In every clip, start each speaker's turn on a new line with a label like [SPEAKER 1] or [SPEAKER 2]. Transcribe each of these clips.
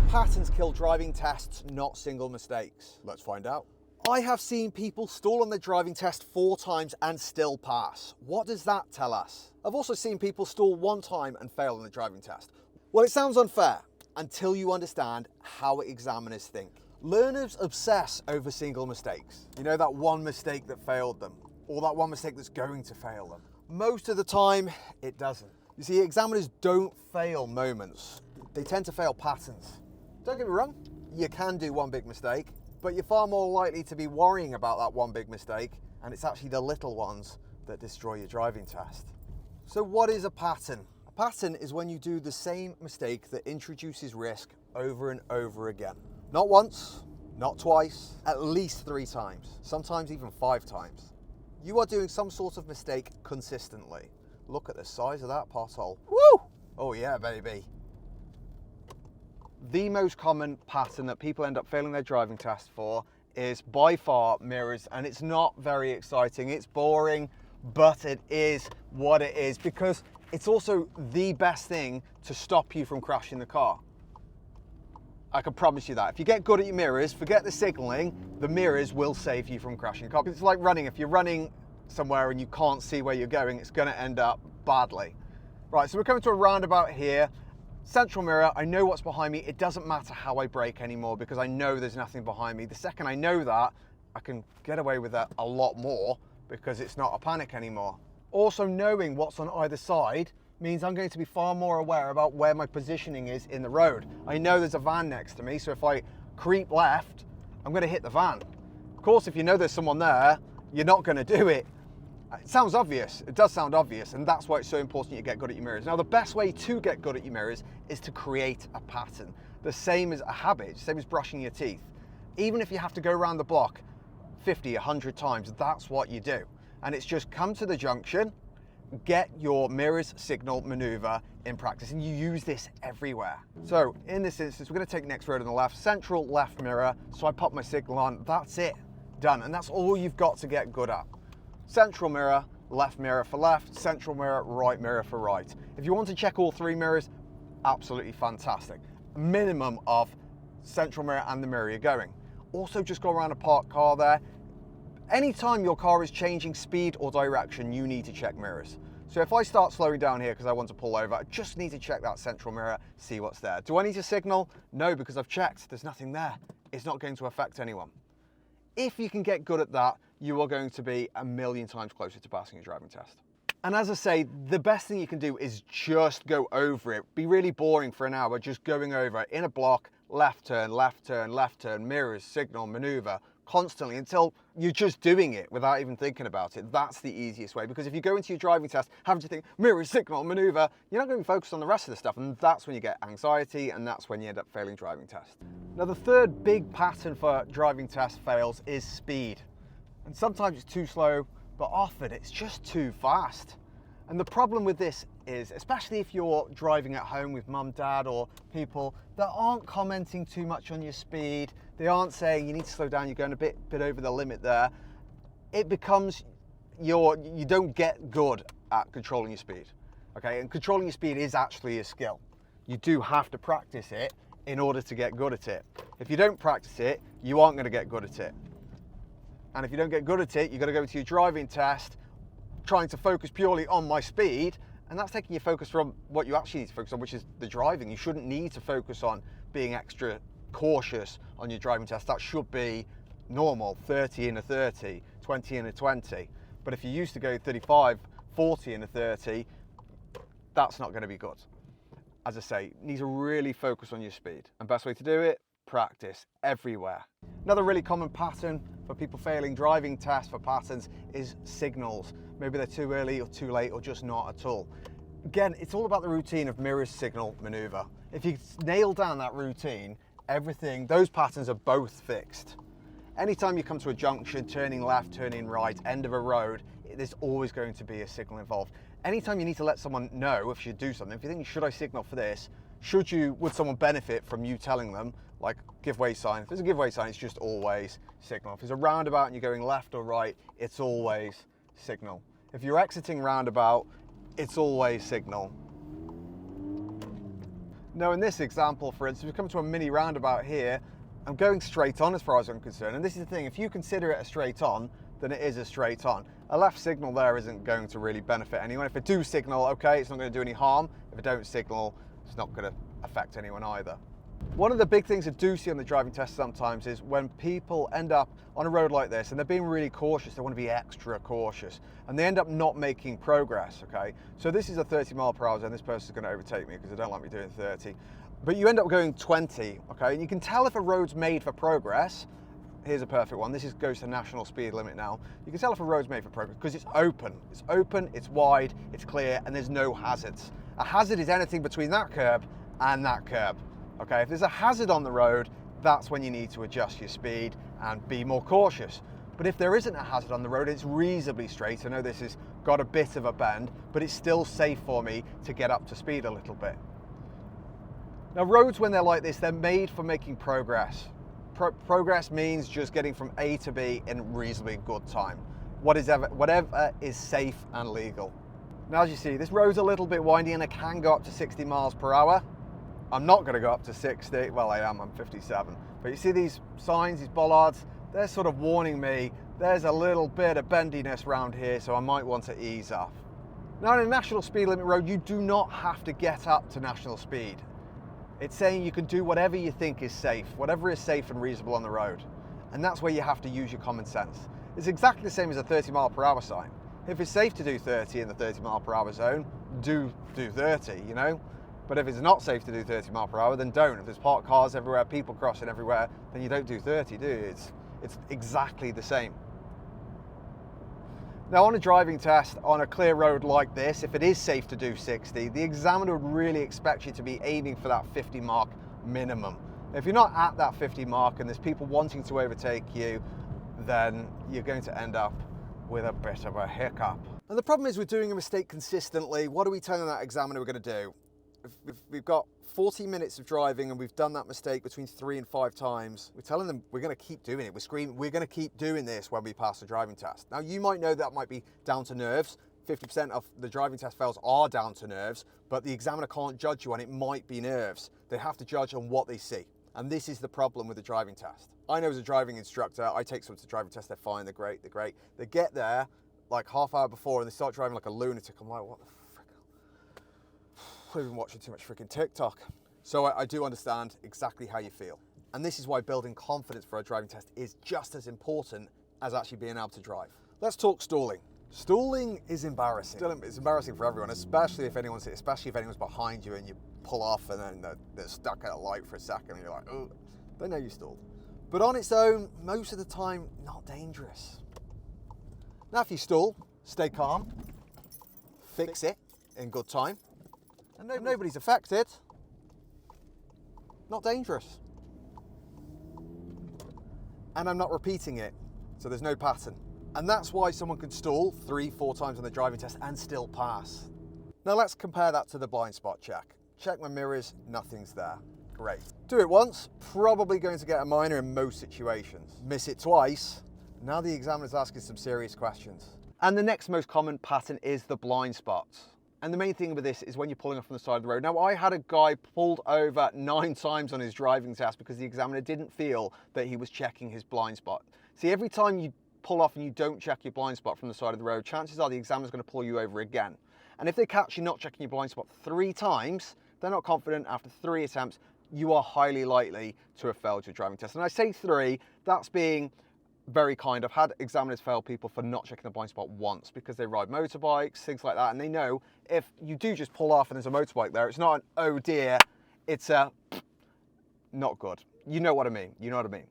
[SPEAKER 1] Patterns kill driving tests, not single mistakes. Let's find out. I have seen people stall on their driving test 4 times and still pass. What does that tell us? I've also seen people stall 1 time and fail on the driving test. Well, it sounds unfair until you understand how examiners think. Learners obsess over single mistakes. You know, that one mistake that failed them, or that one mistake that's going to fail them. Most of the time, it doesn't. You see, examiners don't fail moments. They tend to fail patterns. Don't get me wrong, you can do one big mistake, but you're far more likely to be worrying about that one big mistake, and it's actually the little ones that destroy your driving test. So what is a pattern? A pattern is when you do the same mistake that introduces risk over and over again. Not once, not twice, at least 3 times, sometimes even 5 times. You are doing some sort of mistake consistently. Look at the size of that pothole. Woo! Oh yeah, baby. The most common pattern that people end up failing their driving test for is by far mirrors, and it's not very exciting. It's boring, but it is what it is because it's also the best thing to stop you from crashing the car. I can promise you that. If you get good at your mirrors, forget the signaling, the mirrors will save you from crashing a car. It's like running. If you're running somewhere and you can't see where you're going, it's going to end up badly. Right, so we're coming to a roundabout here. Central mirror, I know what's behind me. It doesn't matter how I brake anymore because I know there's nothing behind me. The second I know that, I can get away with that a lot more because it's not a panic anymore. Also, knowing what's on either side means I'm going to be far more aware about where my positioning is in the road. I know there's a van next to me, so if I creep left, I'm going to hit the van. Of course, if you know there's someone there, you're not going to do it. It sounds obvious, it does sound obvious, and that's why it's so important you get good at your mirrors. Now, the best way to get good at your mirrors is to create a pattern. The same as a habit, same as brushing your teeth. Even if you have to go around the block 50, 100 times, that's what you do. And it's just come to the junction, get your mirrors signal maneuver in practice, and you use this everywhere. So in this instance, we're going to take next road on the left, central left mirror, so I pop my signal on, that's it, done. And that's all you've got to get good at. Central mirror for left, central mirror, right mirror for right. If you want to check all 3 mirrors, absolutely fantastic. Minimum of central mirror and the mirror you're going. Also, just go around a parked car there. Anytime your car is changing speed or direction, you need to check mirrors. So if I start slowing down here because I want to pull over, I just need to check that central mirror, see what's there. Do I need to signal? No, because I've checked, there's nothing there. It's not going to affect anyone. If you can get good at that, you are going to be a million times closer to passing your driving test. And as I say, the best thing you can do is just go over it. Be really boring for an hour, just going over it in a block, left turn, left turn, left turn, mirrors, signal, maneuver, constantly until you're just doing it without even thinking about it. That's the easiest way, because if you go into your driving test having to think mirrors, signal, maneuver, you're not going to be focused on the rest of the stuff, and that's when you get anxiety, and that's when you end up failing driving tests. Now, the third big pattern for driving test fails is speed. And sometimes it's too slow, but often it's just too fast. And the problem with this is, especially if you're driving at home with mum, dad, or people that aren't commenting too much on your speed, they aren't saying you need to slow down, you're going a bit over the limit there, it becomes you don't get good at controlling your speed. Okay, and controlling your speed is actually a skill. You do have to practice it in order to get good at it. If you don't practice it, you aren't going to get good at it. And if you don't get good at it, you've got to go to your driving test trying to focus purely on my speed, and that's taking your focus from what you actually need to focus on, which is the driving. You shouldn't need to focus on being extra cautious on your driving test. That should be normal, 30 in a 30, 20 in a 20. But if you used to go 35, 40 in a 30, that's not going to be good. As I say, you need to really focus on your speed. And best way to do it, practice everywhere. Another really common pattern for people failing driving tests for patterns is signals. Maybe they're too early or too late or just not at all. Again, it's all about the routine of mirrors, signal, maneuver. If you nail down that routine, everything, those patterns are both fixed. Anytime you come to a junction, turning left, turning right, end of a road, there's always going to be a signal involved. Anytime you need to let someone know if you do something, if you think, should I signal for this? Would someone benefit from you telling them, like giveaway sign? If there's a giveaway sign, it's just always signal. If there's a roundabout and you're going left or right, it's always signal. If you're exiting roundabout, it's always signal. Now in this example, for instance, we come to a mini roundabout here. I'm going straight on as far as I'm concerned. And this is the thing, if you consider it a straight on, then it is a straight on. A left signal there isn't going to really benefit anyone. If I do signal, okay, it's not going to do any harm. If I don't signal, it's not going to affect anyone either. One of the big things I do see on the driving test sometimes is when people end up on a road like this and they're being really cautious, they want to be extra cautious, and they end up not making progress, okay? So this is a 30 mile per hour zone. This person's going to overtake me because they don't like me doing 30. But you end up going 20, okay? And you can tell if a road's made for progress. Here's a perfect one. This goes to national speed limit now. You can tell if a road's made for progress because it's open. It's open, it's wide, it's clear, and there's no hazards. A hazard is anything between that curb and that curb. Okay, if there's a hazard on the road, that's when you need to adjust your speed and be more cautious. But if there isn't a hazard on the road, it's reasonably straight. I know this has got a bit of a bend, but it's still safe for me to get up to speed a little bit. Now roads, when they're like this, they're made for making progress. Progress means just getting from A to B in reasonably good time. Whatever is safe and legal. Now as you see, this road's a little bit windy and it can go up to 60 miles per hour. I'm not going to go up to 60, well I am, I'm 57. But you see these signs, these bollards, they're sort of warning me there's a little bit of bendiness around here, so I might want to ease off. Now on a national speed limit road, you do not have to get up to national speed. It's saying you can do whatever you think is safe, whatever is safe and reasonable on the road. And that's where you have to use your common sense. It's exactly the same as a 30 mile per hour sign. If it's safe to do 30 in the 30 mile per hour zone, do 30, you know? But if it's not safe to do 30 mile per hour, then don't. If there's parked cars everywhere, people crossing everywhere, then you don't do 30, do you? It's exactly the same. Now on a driving test on a clear road like this, if it is safe to do 60, the examiner would really expect you to be aiming for that 50 mark minimum. If you're not at that 50 mark and there's people wanting to overtake you, then you're going to end up with a bit of a hiccup. And the problem is we're doing a mistake consistently. What are we telling that examiner we're going to do? If we've got 40 minutes of driving and we've done that mistake between 3 and 5 times, we're telling them we're going to keep doing it. We're screaming, we're going to keep doing this when we pass the driving test. Now you might know that might be down to nerves. 50% of the driving test fails are down to nerves, but the examiner can't judge you on it might be nerves. They have to judge on what they see. And this is the problem with the driving test. I know as a driving instructor, I take someone to the driving test, they're fine, they're great, they're great. They get there like half hour before and they start driving like a lunatic. I'm like, what the I've been watching too much freaking TikTok. So I do understand exactly how you feel. And this is why building confidence for a driving test is just as important as actually being able to drive. Let's talk stalling. Stalling is embarrassing. It's embarrassing for everyone, especially if anyone's behind you and you pull off and then they're stuck at a light for a second and you're like, oh, they know you stalled. But on its own, most of the time, not dangerous. Now if you stall, stay calm, fix it in good time, and nobody's affected, not dangerous. And I'm not repeating it, so there's no pattern. And that's why someone can stall 3-4 times on the driving test and still pass. Now let's compare that to the blind spot check. Check my mirrors, nothing's there. Great. Do it once, probably going to get a minor in most situations. Miss it twice, now the examiner's asking some serious questions. And the next most common pattern is the blind spots. And the main thing with this is when you're pulling off on the side of the road. Now, I had a guy pulled over 9 times on his driving test because the examiner didn't feel that he was checking his blind spot. See, every time you pull off and you don't check your blind spot from the side of the road, chances are the examiner's going to pull you over again. And if they catch you not checking your blind spot 3 times, they're not confident after 3 attempts, you are highly likely to have failed your driving test. And I say 3, that's being very kind. I've had examiners fail people for not checking the blind spot once because they ride motorbikes, things like that, and they know if you do just pull off and there's a motorbike there, it's not an oh dear, it's a not good. You know what I mean, you know what I mean.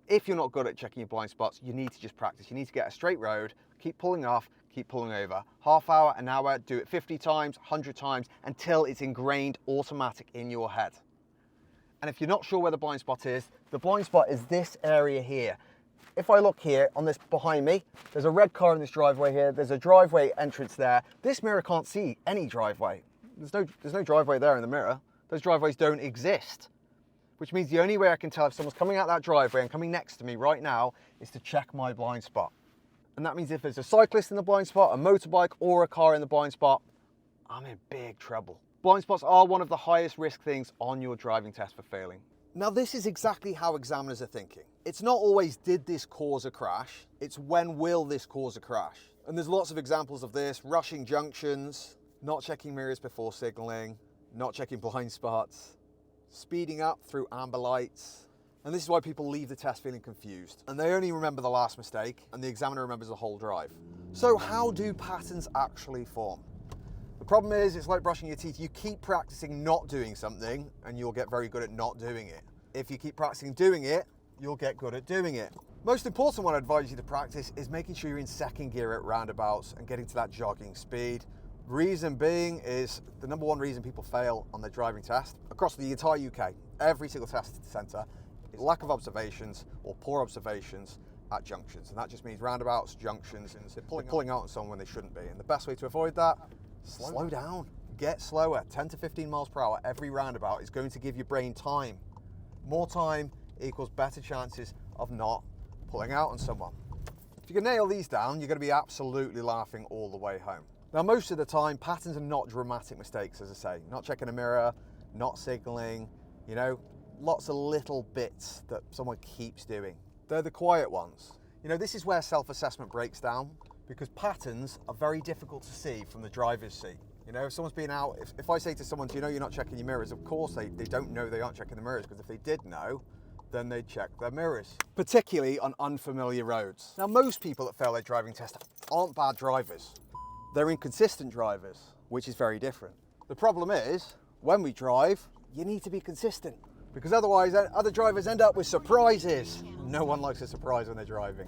[SPEAKER 1] If you're not good at checking your blind spots, you need to just practice. You need to get a straight road, keep pulling off, keep pulling over. Half hour, an hour, do it 50 times, 100 times, until it's ingrained automatic in your head. And if you're not sure where the blind spot is this area here. If I look here on this behind me, there's a red car in this driveway here. There's a driveway entrance there. This mirror can't see any driveway. There's no driveway there in the mirror. Those driveways don't exist, which means the only way I can tell if someone's coming out that driveway and coming next to me right now is to check my blind spot. And that means if there's a cyclist in the blind spot, a motorbike or a car in the blind spot, I'm in big trouble. Blind spots are one of the highest risk things on your driving test for failing. Now, this is exactly how examiners are thinking. It's not always, did this cause a crash? It's when will this cause a crash? And there's lots of examples of this: rushing junctions, not checking mirrors before signaling, not checking blind spots, speeding up through amber lights. And this is why people leave the test feeling confused. And they only remember the last mistake, and the examiner remembers the whole drive. So how do patterns actually form? The problem is, it's like brushing your teeth. You keep practicing not doing something, and you'll get very good at not doing it. If you keep practicing doing it, you'll get good at doing it. Most important one I advise you to practice is making sure you're in second gear at roundabouts and getting to that jogging speed. Reason being is the number one reason people fail on their driving test across the entire UK, every single test centre, is lack of observations or poor observations at junctions. And that just means roundabouts, junctions, and pulling out on someone when they shouldn't be. And the best way to avoid that, slow down, get slower. 10 to 15 miles per hour every roundabout is going to give your brain time. More time equals better chances of not pulling out on someone. If you can nail these down, you're going to be absolutely laughing all the way home. Now, most of the time, patterns are not dramatic mistakes, as I say. Not checking a mirror, not signalling, you know, lots of little bits that someone keeps doing. They're the quiet ones. You know, this is where self-assessment breaks down, because patterns are very difficult to see from the driver's seat. You know, if someone's been out, if I say to someone, do you know you're not checking your mirrors? Of course they don't know they aren't checking the mirrors, because if they did know, then they'd check their mirrors, particularly on unfamiliar roads. Now, most people that fail their driving test aren't bad drivers. They're inconsistent drivers, which is very different. The problem is, when we drive, you need to be consistent, because otherwise other drivers end up with surprises. No one likes a surprise when they're driving.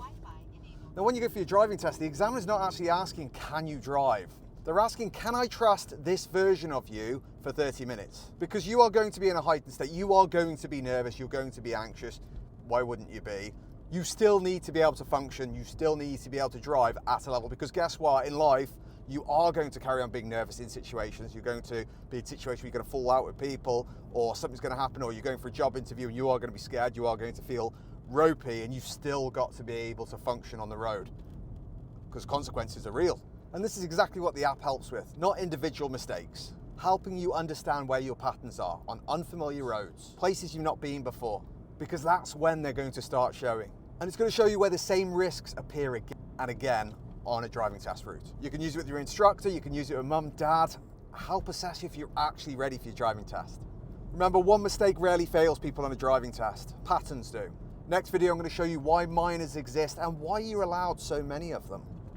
[SPEAKER 1] Now, when you go for your driving test, the examiner's not actually asking, can you drive? They're asking, can I trust this version of you for 30 minutes? Because you are going to be in a heightened state. You are going to be nervous. You're going to be anxious. Why wouldn't you be? You still need to be able to function. You still need to be able to drive at a level, because guess what? In life, you are going to carry on being nervous in situations. You're going to be in situations where you're going to fall out with people, or something's going to happen, or you're going for a job interview and you are going to be scared. You are going to feel ropey, and you've still got to be able to function on the road, because consequences are real. And this is exactly what the app helps with, not individual mistakes, helping you understand where your patterns are on unfamiliar roads, places you've not been before, because that's when they're going to start showing. And it's going to show you where the same risks appear again and again on a driving test route. You can use it with your instructor, you can use it with mum, dad, help assess you if you're actually ready for your driving test. Remember, one mistake rarely fails people on a driving test, patterns do. Next video, I'm going to show you why minors exist and why you're allowed so many of them.